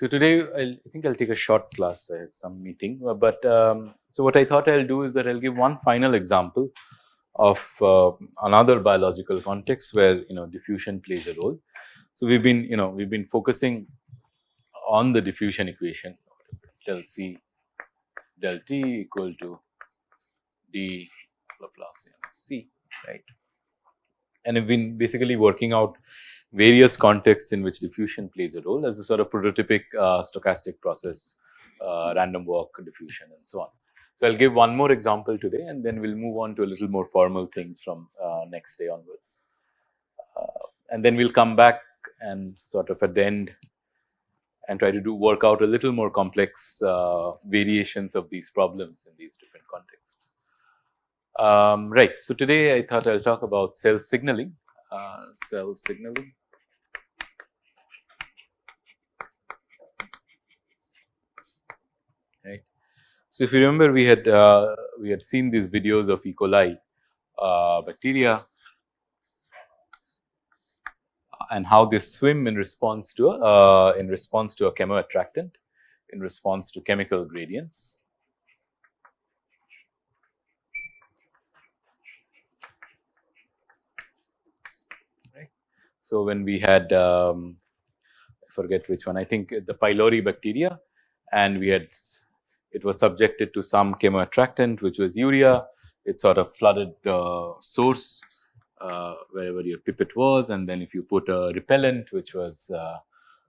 So today I think I'll take a short class. I have some meeting, so what I thought I'll do is that I'll give one final example of another biological context where diffusion plays a role. So we've been focusing on the diffusion equation del C del T equal to d Laplacian of C, right? And we've been basically working out various contexts in which diffusion plays a role as a sort of prototypic stochastic process, random walk diffusion, and so on. So I'll give one more example today, and then we'll move on to a little more formal things from next day onwards. And then we'll come back and sort of at the end and try to work out a little more complex variations of these problems in these different contexts. Right. So today I thought I'll talk about cell signaling. Cell signaling. Right. So if you remember, we had seen these videos of E. coli bacteria and how they swim in response to a chemoattractant, in response to chemical gradients. Right. So when we had I forget which one, I think the pylori bacteria, and it was subjected to some chemoattractant, which was urea. It sort of flooded the source wherever your pipette was, and then if you put a repellent, which was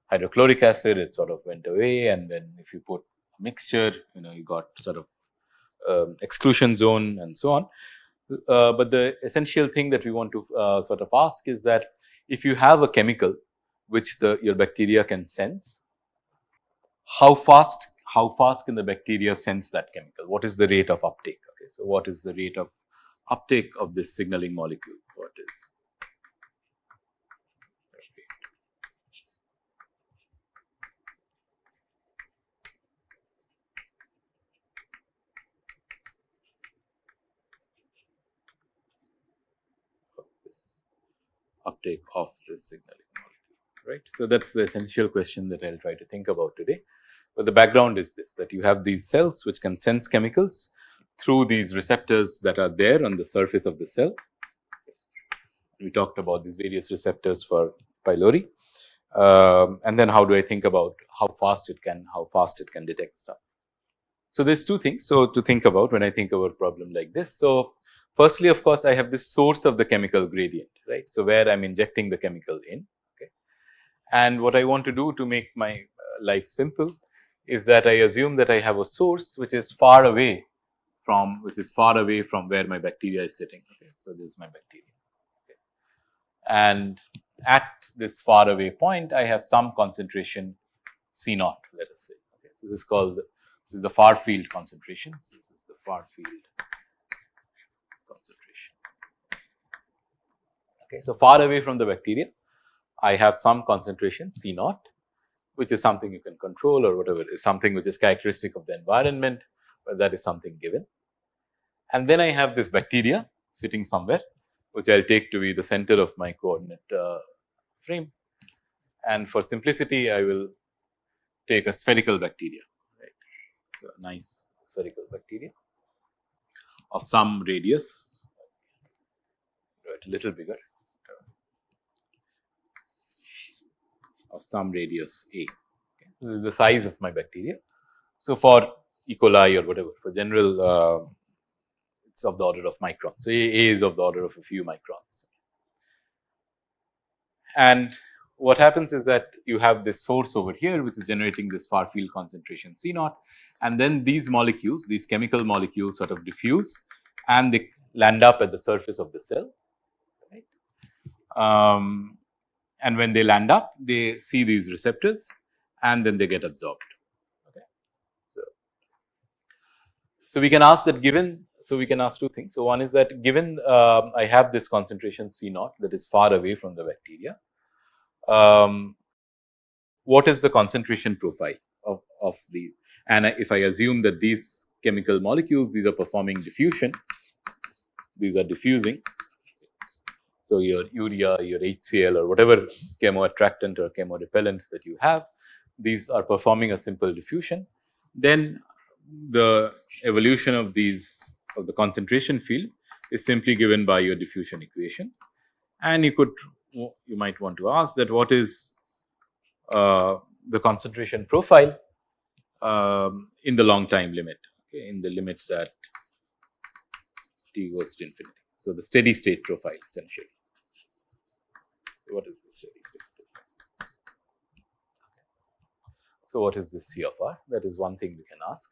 hydrochloric acid, it sort of went away. And then if you put a mixture, you got sort of exclusion zone and so on. But the essential thing that we want to sort of ask is that if you have a chemical which your bacteria can sense, how fast can the bacteria sense that chemical? What is the rate of uptake? Okay, so what is the rate of uptake of this signaling molecule? What is uptake of this signaling molecule, right? So that's the essential question that I'll try to think about today. But the background is this, that you have these cells which can sense chemicals through these receptors that are there on the surface of the cell. We talked about these various receptors for pylori. And then how do I think about how fast it can detect stuff. So there's two things to think about when I think about a problem like this. So firstly, of course, I have this source of the chemical gradient, right? So where I'm injecting the chemical in, okay. And what I want to do to make my life simple is that I assume that I have a source which is far away from where my bacteria is sitting. Okay, so this is my bacteria. Okay. And at this far away point, I have some concentration C naught, let us say. Okay, so this is called the far field concentrations. This is the far field concentration. Okay, so far away from the bacteria, I have some concentration C naught, which is something you can control or whatever. It's something which is characteristic of the environment, but that is something given. And then I have this bacteria sitting somewhere, which I'll take to be the center of my coordinate frame. And for simplicity, I will take a spherical bacteria, right? So a nice spherical bacteria of some radius, right, a little bigger, of some radius A. Okay. So this is the size of my bacteria. So for E. coli or whatever, for general, it's of the order of microns. So A is of the order of a few microns. And what happens is that you have this source over here, which is generating this far field concentration C naught. And then these molecules, these chemical molecules sort of diffuse and they land up at the surface of the cell. Right? And when they land up, they see these receptors and then they get absorbed. Okay. So we can ask that given, so we can ask two things. So one is that given I have this concentration C naught that is far away from the bacteria, what is the concentration profile of the, and if I assume that these chemical molecules, these are performing diffusion, these are diffusing. So your urea, your HCl or whatever chemoattractant or chemorepellent that you have, these are performing a simple diffusion, then the evolution of these of the concentration field is simply given by your diffusion equation. And you might want to ask that what is the concentration profile in the long time limit, okay, in the limits that t goes to infinity. So, the steady state profile essentially. What is the steady state profile? So, what is this C of R? That is one thing we can ask.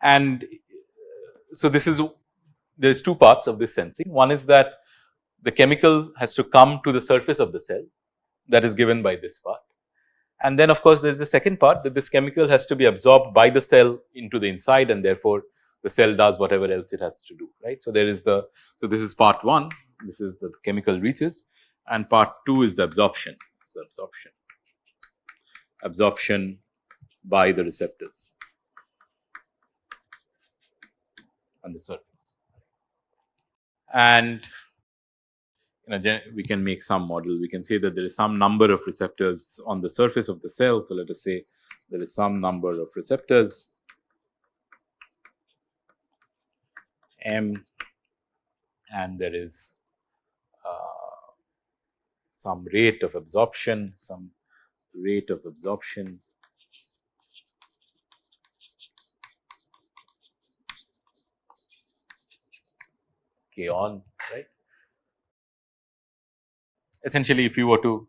And so, there is two parts of this sensing. One is that the chemical has to come to the surface of the cell, that is given by this part. And then of course, there is the second part, that this chemical has to be absorbed by the cell into the inside, and therefore, the cell does whatever else it has to do, right. So, there is the, so this is part 1, this is the chemical reaches, and part 2 is the absorption, absorption by the receptors on the surface. And we can make some model. We can say that there is some number of receptors on the surface of the cell. So, let us say there is some number of receptors M, and there is some rate of absorption, K on, right. Essentially, if you were to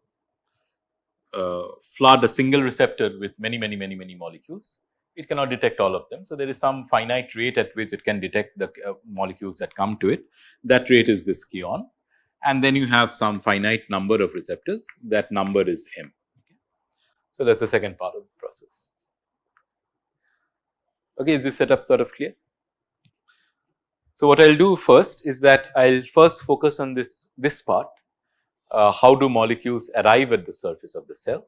flood a single receptor with many molecules, it cannot detect all of them. So, there is some finite rate at which it can detect the molecules that come to it. That rate is this K on, and then you have some finite number of receptors, that number is M. Okay. So, that is the second part of the process. Okay, is this setup sort of clear? So, what I will do first is that I will first focus on this part. How do molecules arrive at the surface of the cell,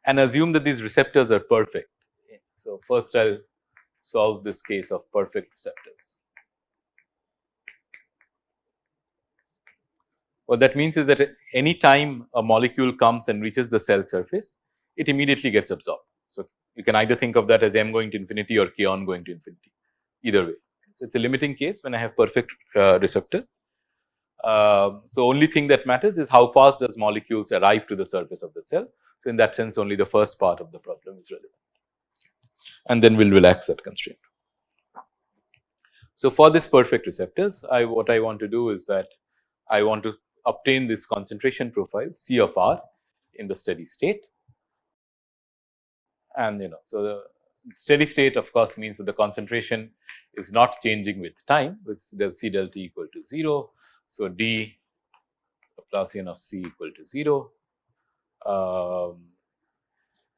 and assume that these receptors are perfect. Okay. So, first I will solve this case of perfect receptors. What that means is that any time a molecule comes and reaches the cell surface, it immediately gets absorbed. So, you can either think of that as M going to infinity or K on going to infinity, either way. So, it is a limiting case when I have perfect receptors. So, only thing that matters is how fast does molecules arrive to the surface of the cell. So, in that sense, only the first part of the problem is relevant, and then we will relax that constraint. So, for this perfect receptors, what I want to do is that I want to obtain this concentration profile C of R in the steady state, and so the steady state of course means that the concentration is not changing with time, with del C del T equal to 0. So, d Laplacian of C equal to 0,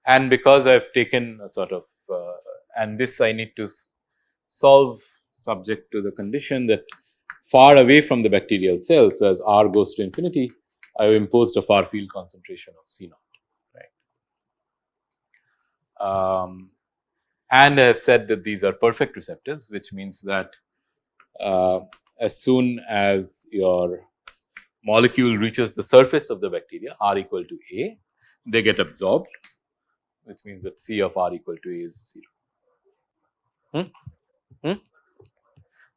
and because I have taken a sort of and this I need to solve subject to the condition that far away from the bacterial cell. So, as R goes to infinity, I have imposed a far field concentration of C naught, right. And I have said that these are perfect receptors, which means that as soon as your molecule reaches the surface of the bacteria, R equal to A, they get absorbed, which means that C of R equal to A is 0.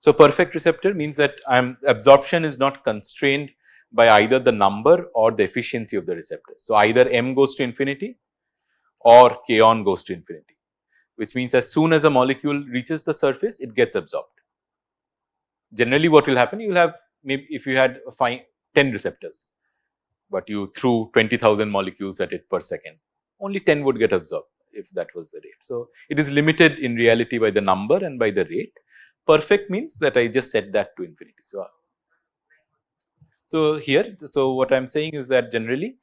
So, perfect receptor means that absorption is not constrained by either the number or the efficiency of the receptor. So, either M goes to infinity or K on goes to infinity, which means as soon as a molecule reaches the surface, it gets absorbed. Generally, what will happen? You will have, maybe if you had 10 receptors, but you threw 20,000 molecules at it per second, only 10 would get absorbed if that was the rate. So, it is limited in reality by the number and by the rate. Perfect means that I just set that to infinity. So, here, so what I am saying is that generally,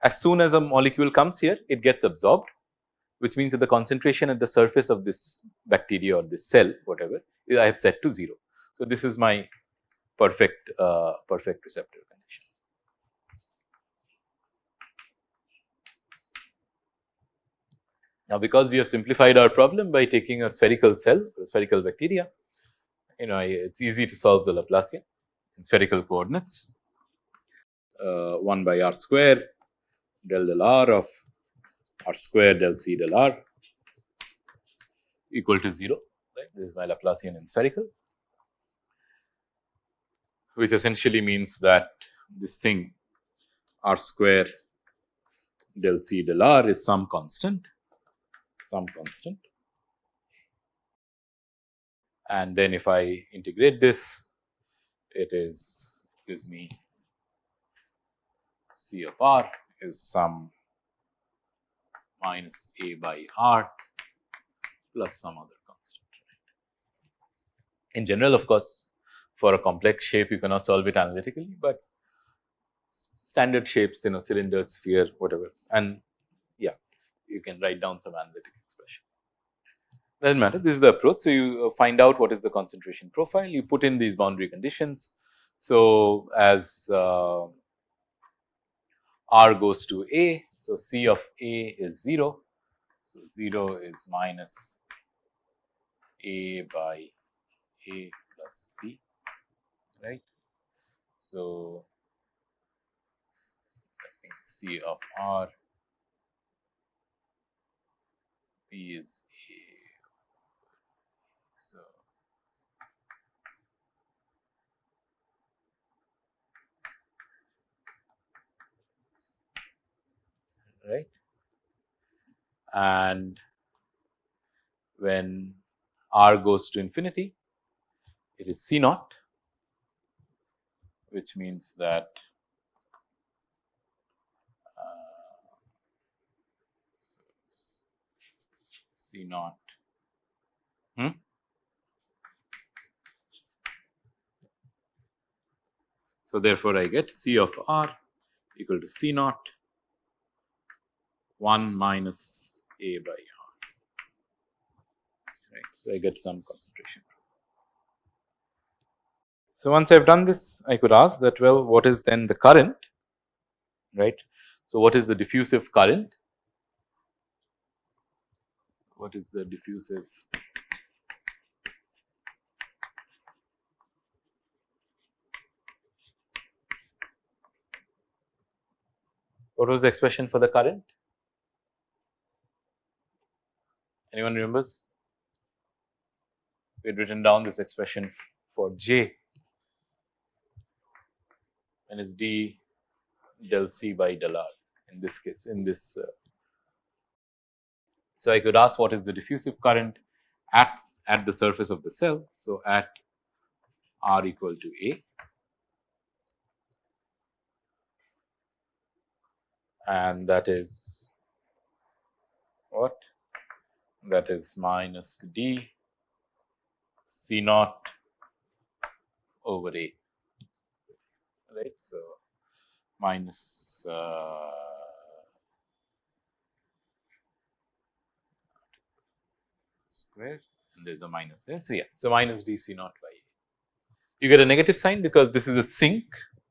as soon as a molecule comes here, it gets absorbed, which means that the concentration at the surface of this bacteria or this cell, whatever, I have set to 0. So, this is my perfect receptor condition. Now, because we have simplified our problem by taking a spherical cell, a spherical bacteria, it's easy to solve the Laplacian in spherical coordinates. 1 by r square del R of R square del C del R equal to 0, right? This is my Laplacian in spherical, which essentially means that this thing R square del C del R is some constant, and then if I integrate this, it gives me C of R is some minus A by R plus some other constant. In general, of course, for a complex shape, you cannot solve it analytically, but standard shapes, cylinder, sphere, whatever, and yeah, you can write down some analytic expression. Doesn't matter. This is the approach. So you find out what is the concentration profile. You put in these boundary conditions. So as R goes to A, so C of A is 0. So 0 is minus A by A plus B, right? So I think C of R, B is A. So right, and when R goes to infinity, it is C naught, which means that C naught. So therefore, I get C of R equal to C naught 1 minus A by R. Right. So I get some concentration. So once I've done this, I could ask that, well, what is then the current, right? So what is the diffusive current? What is the diffusive? What was the expression for the current? Anyone remembers? We had written down this expression for J, and it's d del C by del R in this case, in this. So I could ask what is the diffusive current at the surface of the cell. So at R equal to A, and that is what? That is minus D C naught over A, right? So minus square, and there's a minus there. So yeah, so minus D C naught by A. You get a negative sign because this is a sink,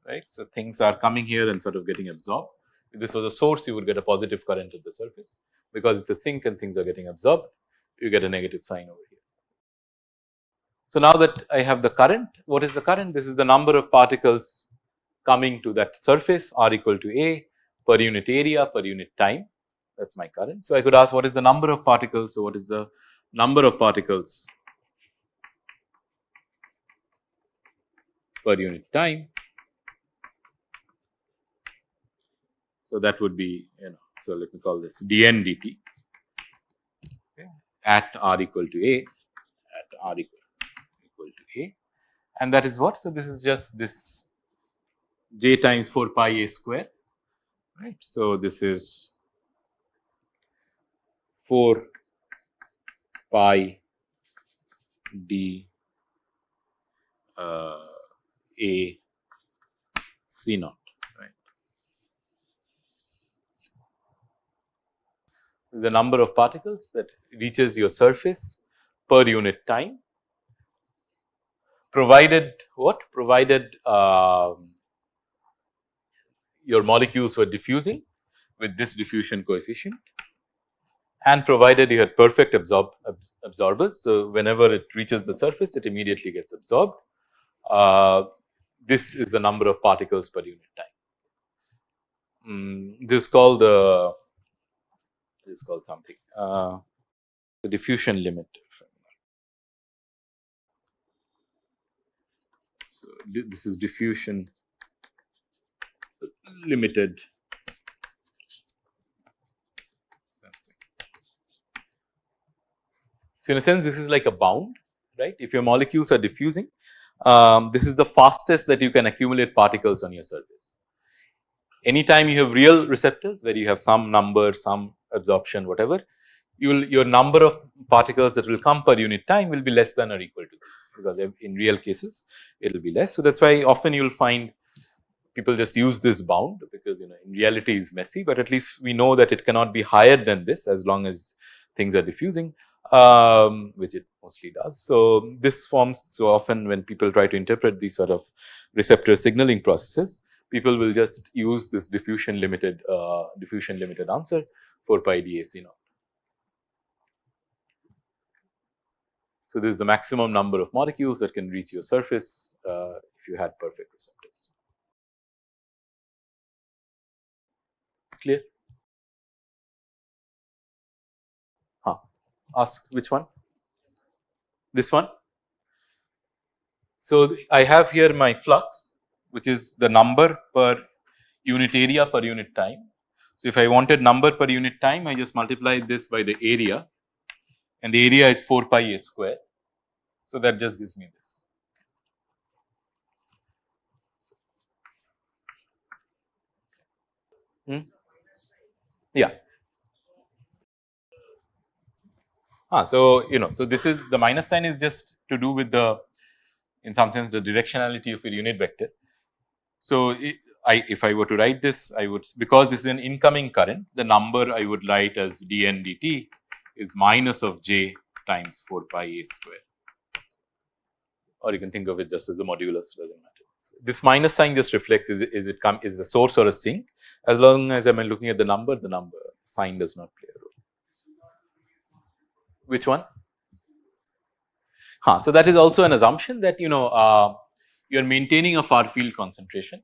right? So things are coming here and sort of getting absorbed. If this was a source, you would get a positive current at the surface. Because it's a sink and things are getting absorbed, you get a negative sign over here. So now that I have the current, what is the current? This is the number of particles coming to that surface, R equal to A, per unit area, per unit time. That's my current. So I could ask what is the number of particles? So what is the number of particles per unit time? So that would be, so let me call this dN dt, okay, at R equal to A, at R equal to A, and that is what? So this is just this J times 4 pi A square, right? So this is 4 pi d A C naught. The number of particles that reaches your surface per unit time, provided what? Provided your molecules were diffusing with this diffusion coefficient, and provided you had perfect absorbers. So whenever it reaches the surface, it immediately gets absorbed. This is the number of particles per unit time. This is called the is called something, the diffusion limit. So this is diffusion limited sensing. So in a sense, this is like a bound, right? If your molecules are diffusing, this is the fastest that you can accumulate particles on your surface. Anytime you have real receptors where you have some number, some absorption, whatever, your number of particles that will come per unit time will be less than or equal to this, because in real cases it will be less. So that's why often you will find people just use this bound, because in reality is messy, but at least we know that it cannot be higher than this as long as things are diffusing, which it mostly does. So this forms, so often when people try to interpret these sort of receptor signaling processes, people will just use this diffusion limited answer 4 pi d AC naught. So this is the maximum number of molecules that can reach your surface if you had perfect receptors. Clear? Ask which one? This one? So I have here my flux, which is the number per unit area per unit time. So if I wanted number per unit time, I just multiply this by the area, and the area is 4 pi a square. So that just gives me this. Yeah. So so this is the minus sign is just to do with the, in some sense, the directionality of a unit vector. So if I were to write this, I would, because this is an incoming current, the number I would write as dn dt is minus of j times 4 pi a square, or you can think of it just as the modulus, doesn't matter. This minus sign just reflects is the source or a sink. As long as I'm looking at the number sign does not play a role. Which one? So that is also an assumption that you are maintaining a far field concentration,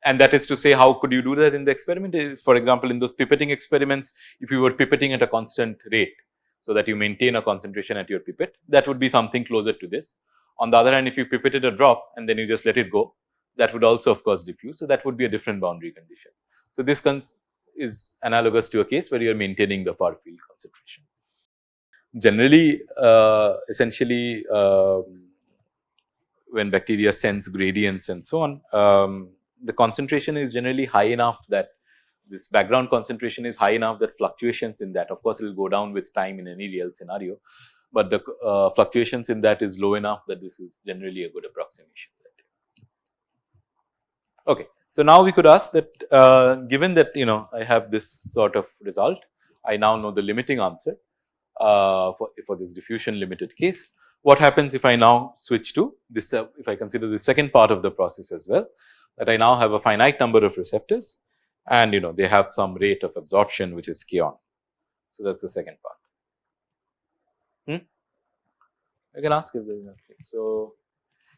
and that is to say, how could you do that in the experiment? For example, in those pipetting experiments, if you were pipetting at a constant rate, so that you maintain a concentration at your pipette, that would be something closer to this. On the other hand, if you pipetted a drop and then you just let it go, that would also of course diffuse. So that would be a different boundary condition. So this is analogous to a case where you are maintaining the far field concentration. Generally, essentially, when bacteria sense gradients and so on, the concentration is generally high enough that this background concentration is high enough that fluctuations in that, of course, it will go down with time in any real scenario, but the fluctuations in that is low enough that this is generally a good approximation. Okay, so now we could ask that given that I have this sort of result, I now know the limiting answer for this diffusion limited case. What happens if I now switch to this? If I consider the second part of the process as well, that I now have a finite number of receptors, and they have some rate of absorption which is k on. So that's the second part. I can ask if there is nothing. So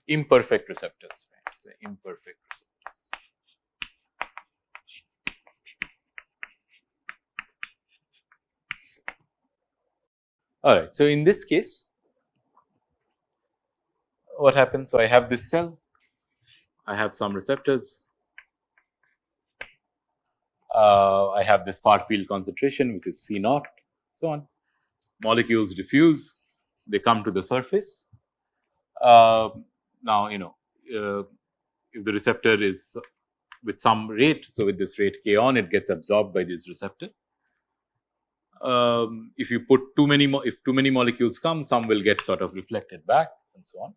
imperfect receptors, right? So imperfect receptors. All right. So in this case, what happens? So I have this cell. I have some receptors. I have this far field concentration, which is C naught, so on. Molecules diffuse, they come to the surface. Now, if the receptor is with some rate, so with this rate k on, it gets absorbed by this receptor. If you put if too many molecules come, some will get sort of reflected back and so on.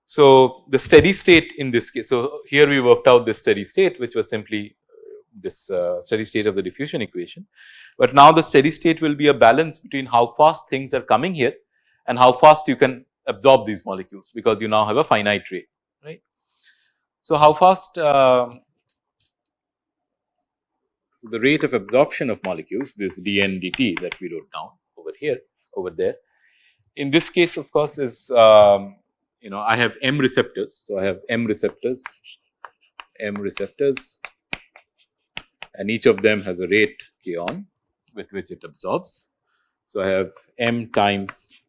So the steady state in this case, so here we worked out this steady state, which was simply this steady state of the diffusion equation. But now the steady state will be a balance between how fast things are coming here and how fast you can absorb these molecules, because you now have a finite rate, right? So how fast, so the rate of absorption of molecules, this dn dt that we wrote down over there. In this case, of course, is I have m receptors, so I have m receptors, and each of them has a rate k on, with which it absorbs. So, I have m times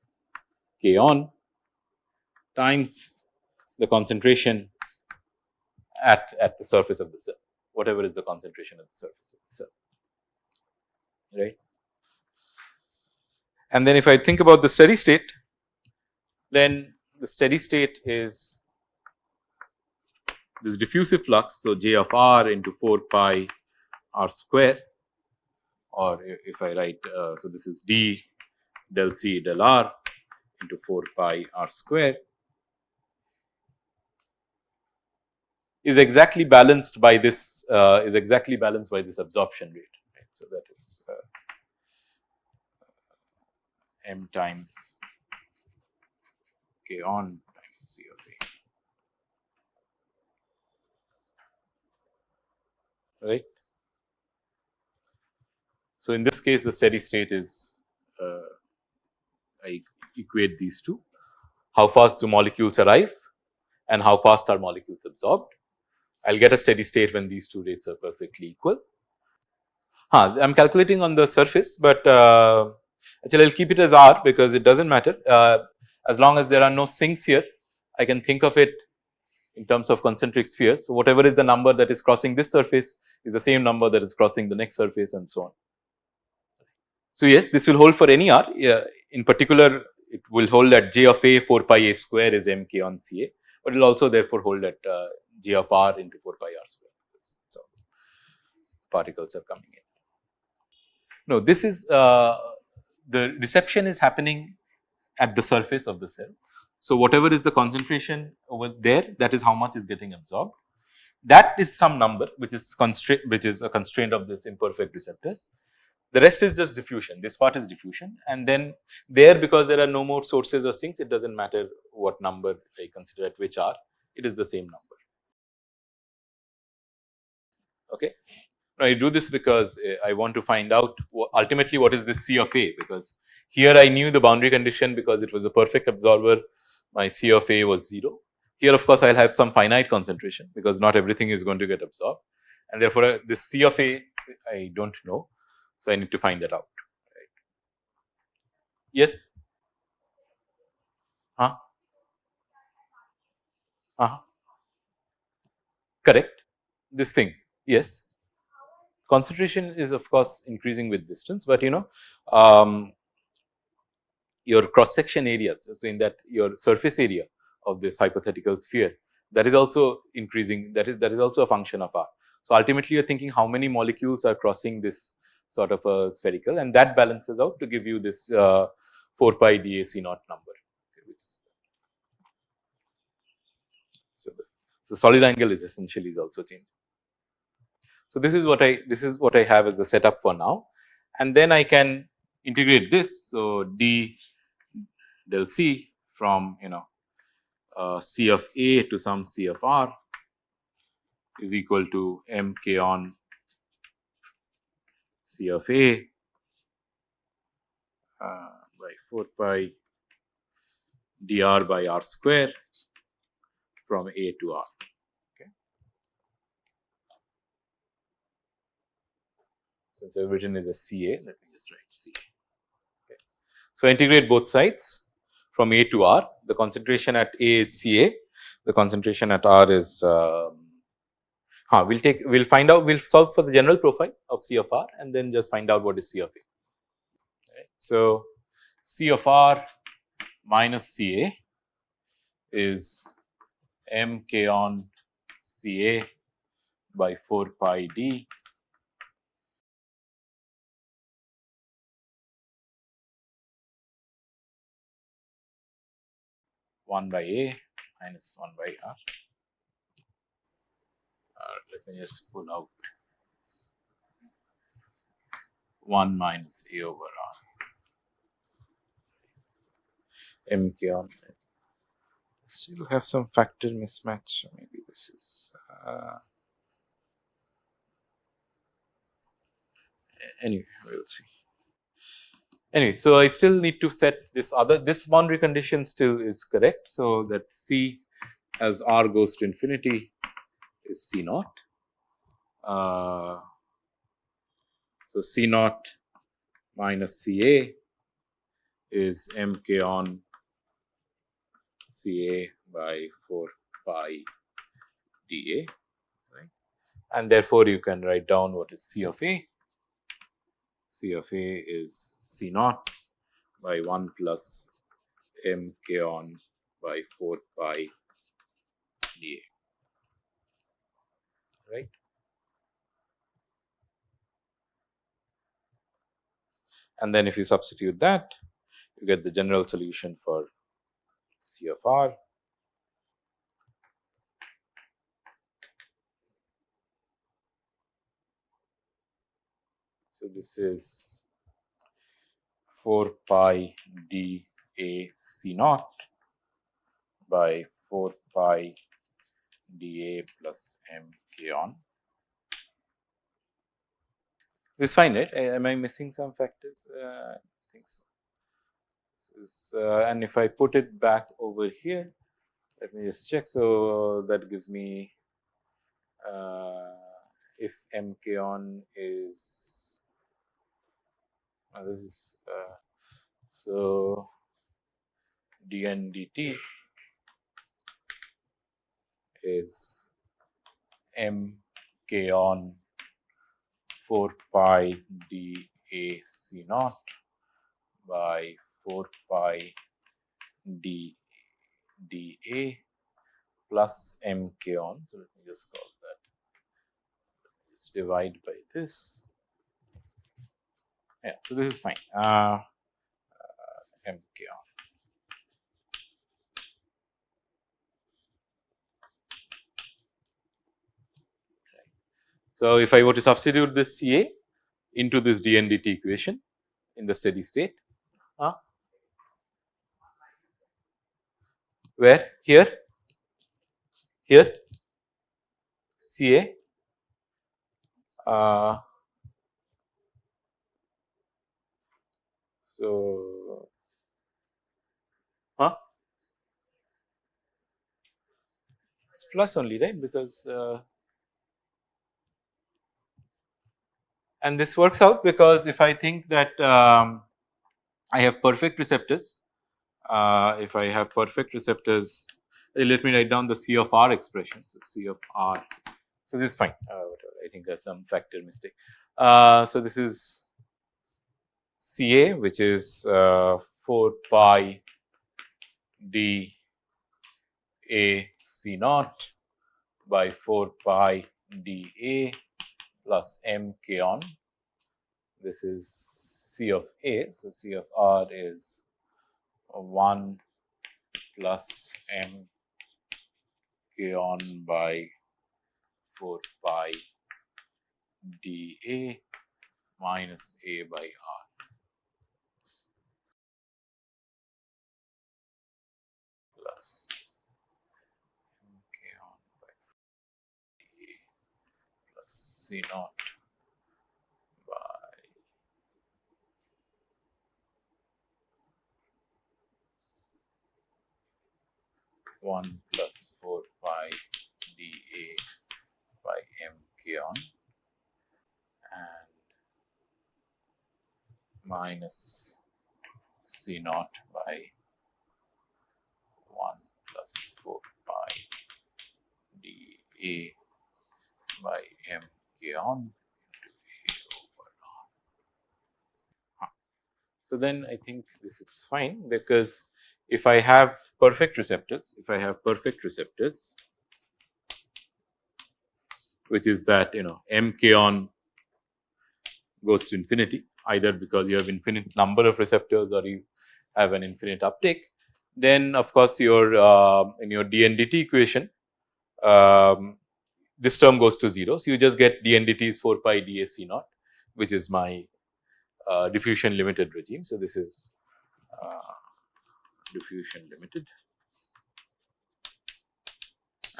k on times the concentration at the surface of the cell, whatever is the concentration at the surface of the cell, right. And then if I think about the steady state, then the steady state is this diffusive flux. So, J of r into 4 pi r square, or if I write, so this is d del c del r into 4 pi r square, is exactly balanced by this absorption rate, right. So, that is m times k on times c of a, right. So, in this case the steady state is, I equate these two, how fast do molecules arrive and how fast are molecules absorbed. I will get a steady state when these two rates are perfectly equal. I am calculating on the surface, but actually I will keep it as r because it does not matter, as long as there are no sinks here. I can think of it in terms of concentric spheres. So, whatever is the number that is crossing this surface is the same number that is crossing the next surface, and so on. So, yes, this will hold for any r. In particular, it will hold at j of a 4 pi a square is m k on C A, but it will also therefore hold at j of r into 4 pi r square. So, particles are coming in. No, this is the reception is happening at the surface of the cell. So, whatever is the concentration over there, that is how much is getting absorbed. That is some number which is a constraint of this imperfect receptors. The rest is just diffusion. This part is diffusion, and then there, because there are no more sources or sinks, it does not matter what number I consider at which r, it is the same number. Okay. Now, I do this because I want to find out ultimately what is this C of A, because here I knew the boundary condition because it was a perfect absorber, my C of A was 0. Here of course, I will have some finite concentration because not everything is going to get absorbed, and therefore, this C of A I do not know. So, I need to find that out, right. Yes. Correct. This thing, yes. Concentration is of course increasing with distance, but your cross section areas, so in that your surface area of this hypothetical sphere, that is also increasing, that is also a function of r. So, ultimately you are thinking how many molecules are crossing this sort of a spherical, and that balances out to give you this 4 pi d A C naught number. So, the solid angle is essentially is also changing. So, this is what I have as the setup for now, and then I can integrate this. So, d del c from C of A to some C of r is equal to m k on C of A by 4 pi dr by r square from A to r. Okay. Since I've written is a CA, let me just write CA. Okay. So, I integrate both sides from A to R. The concentration at A is CA, the concentration at R is we'll find out, we'll solve for the general profile of C of R and then just find out what is C of A. Right. So, C of R minus CA is m k on CA by 4 pi d one by A minus 1 by R. Let me just pull out 1 minus A over R. M k on. Still have some factor mismatch. Maybe this is. Anyway, we'll see. Anyway, so I still need to set this boundary condition still is correct. So, that C as R goes to infinity is C naught. So, C naught minus CA is MK on CA by 4 pi dA, right? And therefore, you can write down what is C of A. C of A is C naught by 1 plus MK on by 4 pi dA, right? And then if you substitute that, you get the general solution for C of R. So this is 4 pi dA C naught by 4 pi dA plus MK on. This is fine, right? Am I missing some factors? I think so. This is, and if I put it back over here, let me just check. So that gives me if MK on is this is so dN dt is MK on 4 pi dA C naught by 4 pi dA plus MK on. So let me just call that. Let's divide by this. Yeah, so this is fine. MK on. So if I were to substitute this CA into this dN dt equation in the steady state, where here CA so it's plus only, right? Because and this works out because if I think that I have perfect receptors, if I have perfect receptors, let me write down the C of R expression. So C of R. So this is fine. Whatever. I think there's some factor mistake. So this is CA, which is 4 pi d A C naught by 4 pi dA plus MK on. This is C of A. So C of R is 1 plus MK on by 4 pi dA minus A by R. Plus MK on by dA plus C naught by 1 plus 4 pi dA by MK on and minus C naught by 1 plus 4 pi dA by MK on into A over R. So then I think this is fine, because if I have perfect receptors, which is that MK on goes to infinity, either because you have infinite number of receptors or you have an infinite uptake, then of course your in your dN dt equation, this term goes to 0. So you just get dN dt is 4 pi dA C naught, which is my diffusion limited regime. So this is diffusion limited.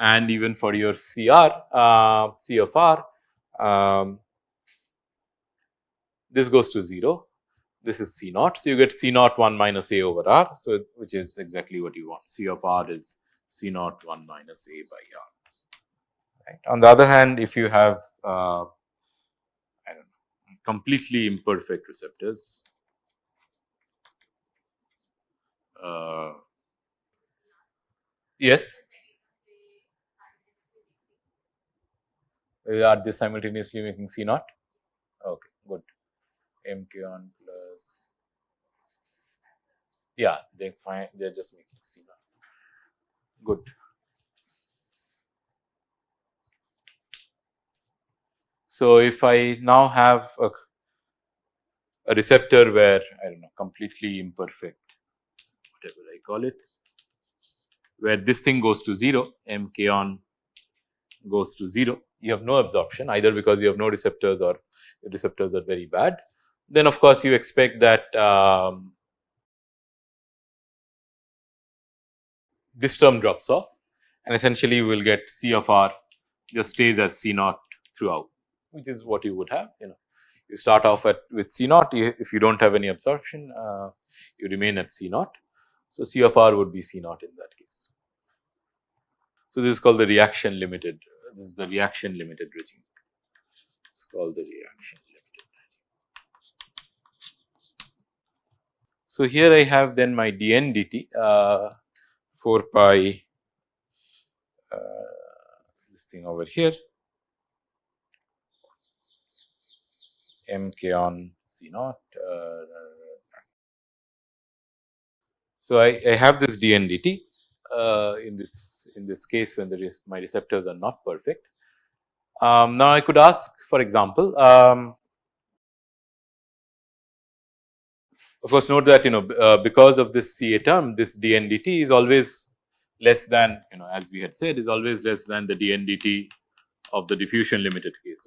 And even for your CR, C of R, this goes to 0. This is C naught. So you get C naught 1 minus A over R. So which is exactly what you want. C of R is C naught 1 minus A by R. Right. On the other hand, if you have I don't know, completely imperfect receptors. Yes. Are they simultaneously making C naught? Okay, good. MK on plus. Yeah, they find they're just making C naught. Good. So if I now have a receptor where I don't know, completely imperfect, whatever I call it, where this thing goes to 0, MK on goes to 0, you have no absorption either because you have no receptors or your receptors are very bad. Then of course you expect that this term drops off and essentially you will get C of R just stays as C naught throughout, which is what you would have. You start off with C naught. If you don't have any absorption, you remain at C naught. So C of R would be C naught in that case. So this is called the reaction limited. This is the reaction limited regime. It's called the reaction limited regime. So here I have then my dn dt 4 pi this thing over here mk on C naught. So I have this dn dt in this case when my receptors are not perfect. Now I could ask, for example, of course, note that because of this CA term, this dn dt is always less than, as we had said, is always less than the dn dt of the diffusion limited case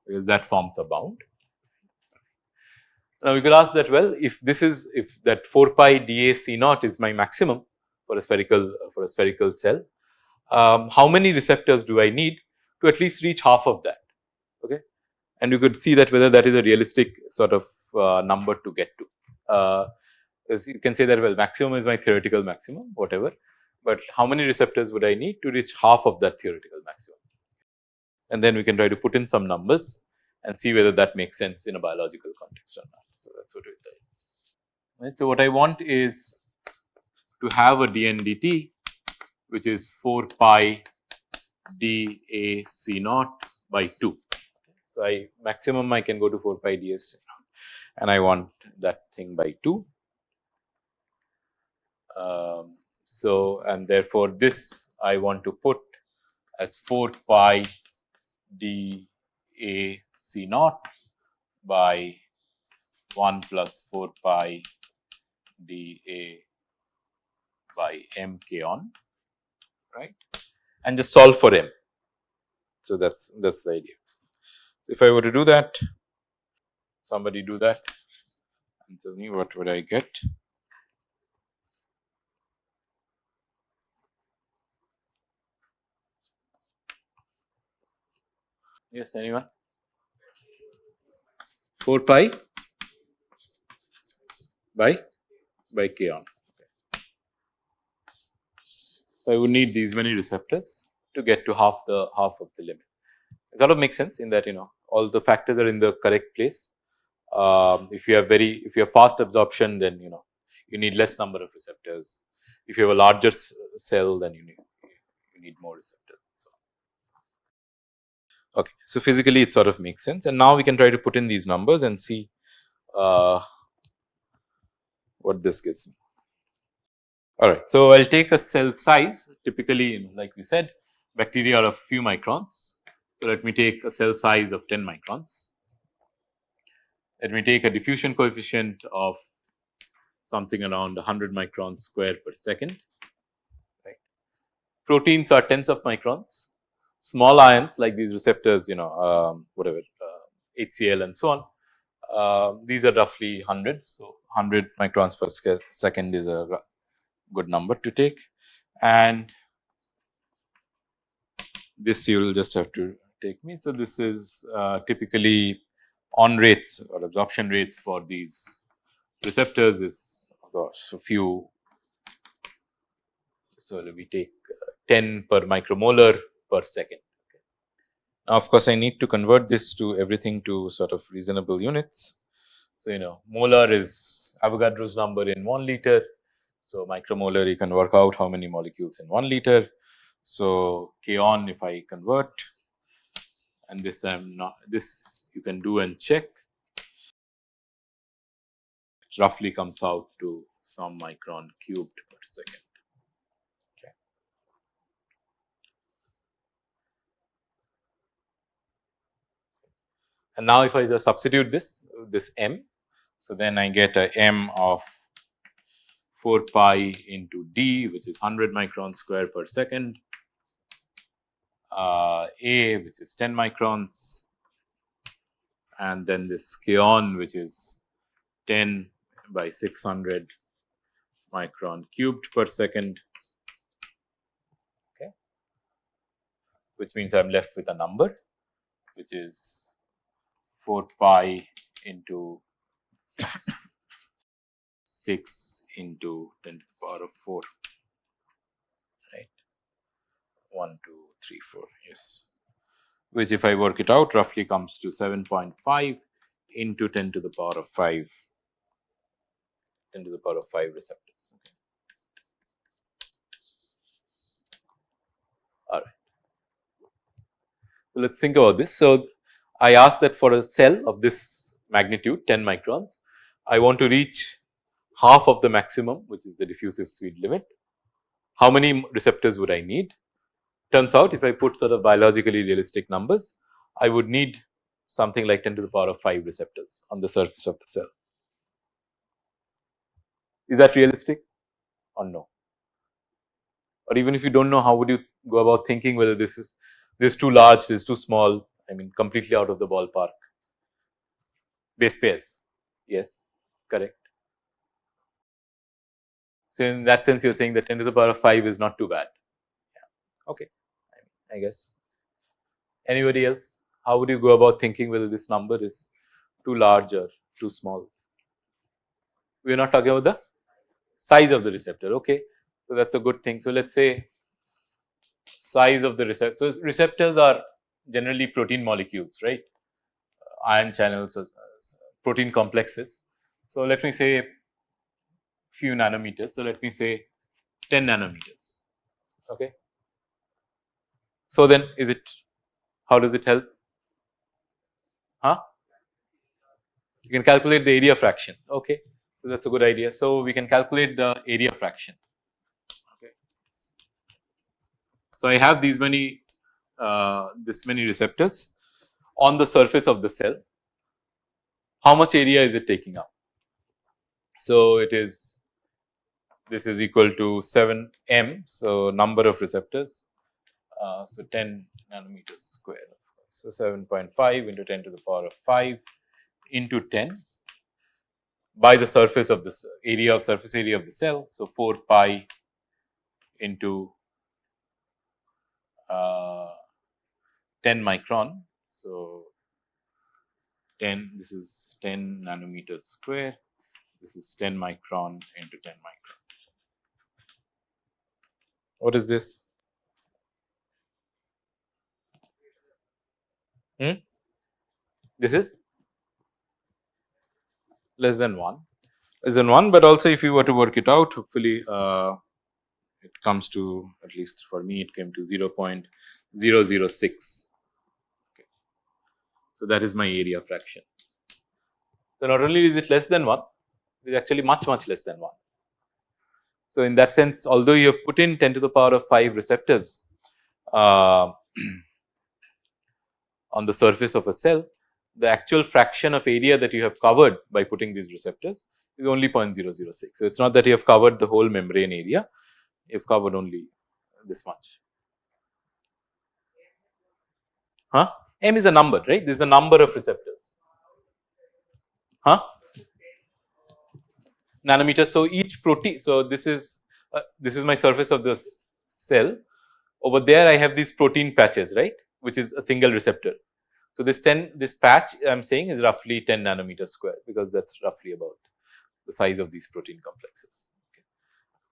because that forms a bound. Now we could ask that, well, if that 4 pi dA C naught is my maximum for a spherical cell, how many receptors do I need to at least reach half of that? Okay, and you could see that whether that is a realistic sort of number to get to. As you can say that, well, maximum is my theoretical maximum, whatever, but how many receptors would I need to reach half of that theoretical maximum? And then we can try to put in some numbers and see whether that makes sense in a biological context or not. So that's what we'll do. Right. So what I want is to have a dn dt which is 4 pi dA C naught by 2. So maximum I can go to 4 pi dA C naught, and I want that thing by 2. So and therefore this I want to put as 4 pi dA C naught by 1 plus 4 pi dA by mk on, right, and just solve for m. So that's the idea. If I were to do that, somebody do that and tell me what would I get. Yes, anyone? 4 pi by k on. Okay. So I would need these many receptors to get to half of the limit. It sort of makes sense in that all the factors are in the correct place. If you have fast absorption, then you need less number of receptors. If you have a larger cell, then you need more receptors. So, okay, so physically it sort of makes sense, and now we can try to put in these numbers and see what this gives me. All right, so I'll take a cell size. Typically, like we said, bacteria are of few microns. So let me take a cell size of 10 microns. Let me take a diffusion coefficient of something around 100 microns square per second. Right. Proteins are tens of microns. Small ions like these receptors, whatever, HCl and so on. These are roughly 100. So 100 microns per second is a good number to take, and this you will just have to take me. So this is typically on rates or absorption rates for these receptors is, of course, a few. So we take 10 per micromolar per second. Okay. Now, of course, I need to convert this to everything to sort of reasonable units. So, molar is Avogadro's number in 1 liter. So, micromolar, you can work out how many molecules in 1 liter. So, K on, if I convert, and this this you can do and check, it roughly comes out to some micron cubed per second. Okay. And now if I just substitute this m, so then I get a m of 4 pi into d, which is 100 micron square per second, a, which is 10 microns, and then this k on, which is 10 by 600 micron cubed per second, okay, which means I'm left with a number which is 4 pi into 6 into 10 to the power of 4, right? 1, 2, 3, 4, yes. Which, if I work it out, roughly comes to 7.5 into 10 to the power of 5, 10 to the power of 5 receptors. Okay. All right. So let's think about this. So I asked that for a cell of this magnitude, 10 microns, I want to reach half of the maximum, which is the diffusive speed limit. How many receptors would I need? Turns out, if I put sort of biologically realistic numbers, I would need something like 10 to the power of 5 receptors on the surface of the cell. Is that realistic or no? Or even if you don't know, how would you go about thinking whether this is too large, this is too small? I mean, completely out of the ballpark. Base pairs, yes, correct. So in that sense, you're saying that 10 to the power of 5 is not too bad. Yeah. Okay, I guess. Anybody else? How would you go about thinking whether this number is too large or too small? We are not talking about the size of the receptor. Okay, so that's a good thing. So let's say size of the receptor. So receptors are generally protein molecules, right? Ion channels, protein complexes. So let me say few nanometers. So let me say 10 nanometers. Okay. So then, is it? How does it help? Huh? You can calculate the area fraction. Okay, so that's a good idea. So we can calculate the area fraction. Okay. So I have these many, this many receptors on the surface of the cell. How much area is it taking up? So it is. This is equal to 7m. So number of receptors. So 10 nanometers square. So 7.5 into 10 to the power of 5 into 10 by the surface of this area of surface area of the cell. So 4 pi into 10 micron. So 10, this is 10 nanometers square. This is 10 micron into 10 micron. What is this? This is less than 1. Less than 1, but also if you were to work it out, hopefully it comes to, at least for me, it came to 0.006. Okay. So that is my area fraction. So not only is it less than 1, it is actually much less than 1. So in that sense, although you have put in 10 to the power of 5 receptors on the surface of a cell, the actual fraction of area that you have covered by putting these receptors is only 0.006. So it's not that you have covered the whole membrane area, you have covered only this much. Huh? M is a number, right? This is the number of receptors. Huh? Nanometers. So each protein. So this is my surface of this cell. Over there, I have these protein patches, right? Which is a single receptor. So this patch I'm saying is roughly 10 nanometers square, because that's roughly about the size of these protein complexes. Okay.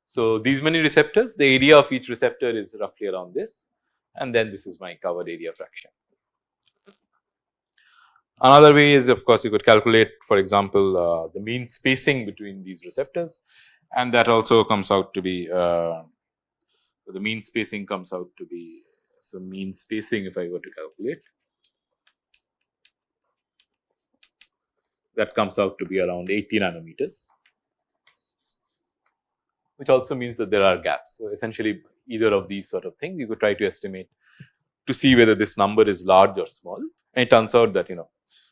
So these many receptors, the area of each receptor is roughly around this, and then this is my covered area fraction. Another way is, of course, you could calculate, for example, the mean spacing between these receptors, and that also comes out to be the mean spacing comes out to be, so mean spacing, if I were to calculate, that comes out to be around 80 nanometers, which also means that there are gaps. So essentially, either of these sort of things you could try to estimate to see whether this number is large or small, and it turns out that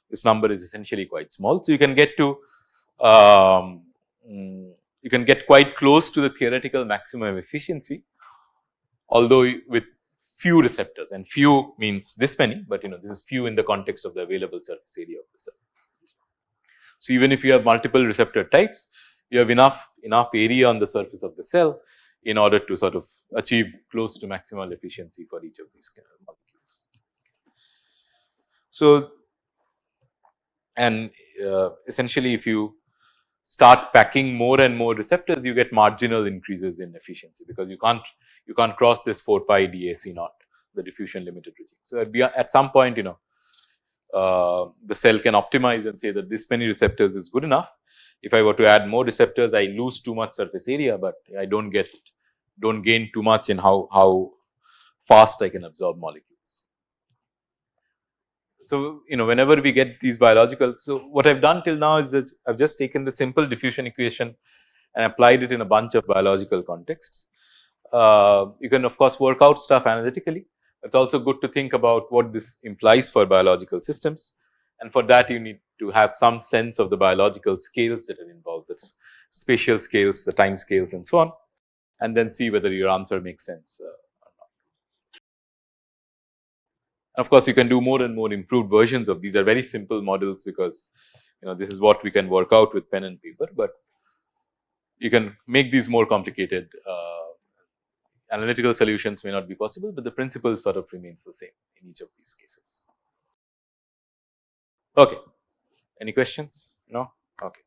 this number is essentially quite small. So you can get to you can get quite close to the theoretical maximum efficiency, although with few receptors, and few means this many, but this is few in the context of the available surface area of the cell. So even if you have multiple receptor types, you have enough area on the surface of the cell in order to sort of achieve close to maximal efficiency for each of these molecules. So, and essentially, if you start packing more and more receptors, you get marginal increases in efficiency, because you can't cross this 4 pi DAC naught, the diffusion limited regime. So at some point, the cell can optimize and say that this many receptors is good enough. If I were to add more receptors, I lose too much surface area, but I don't gain too much in how fast I can absorb molecules. So, whenever we get these biologicals, so what I've done till now is that I've just taken the simple diffusion equation and applied it in a bunch of biological contexts. You can, of course, work out stuff analytically. It's also good to think about what this implies for biological systems. And for that, you need to have some sense of the biological scales that are involved, the spatial scales, the time scales, and so on, and then see whether your answer makes sense or not. And of course, you can do more and more improved versions of these. Are very simple models, because this is what we can work out with pen and paper, but you can make these more complicated. Analytical solutions may not be possible, but the principle sort of remains the same in each of these cases. Okay. Any questions? No? Okay.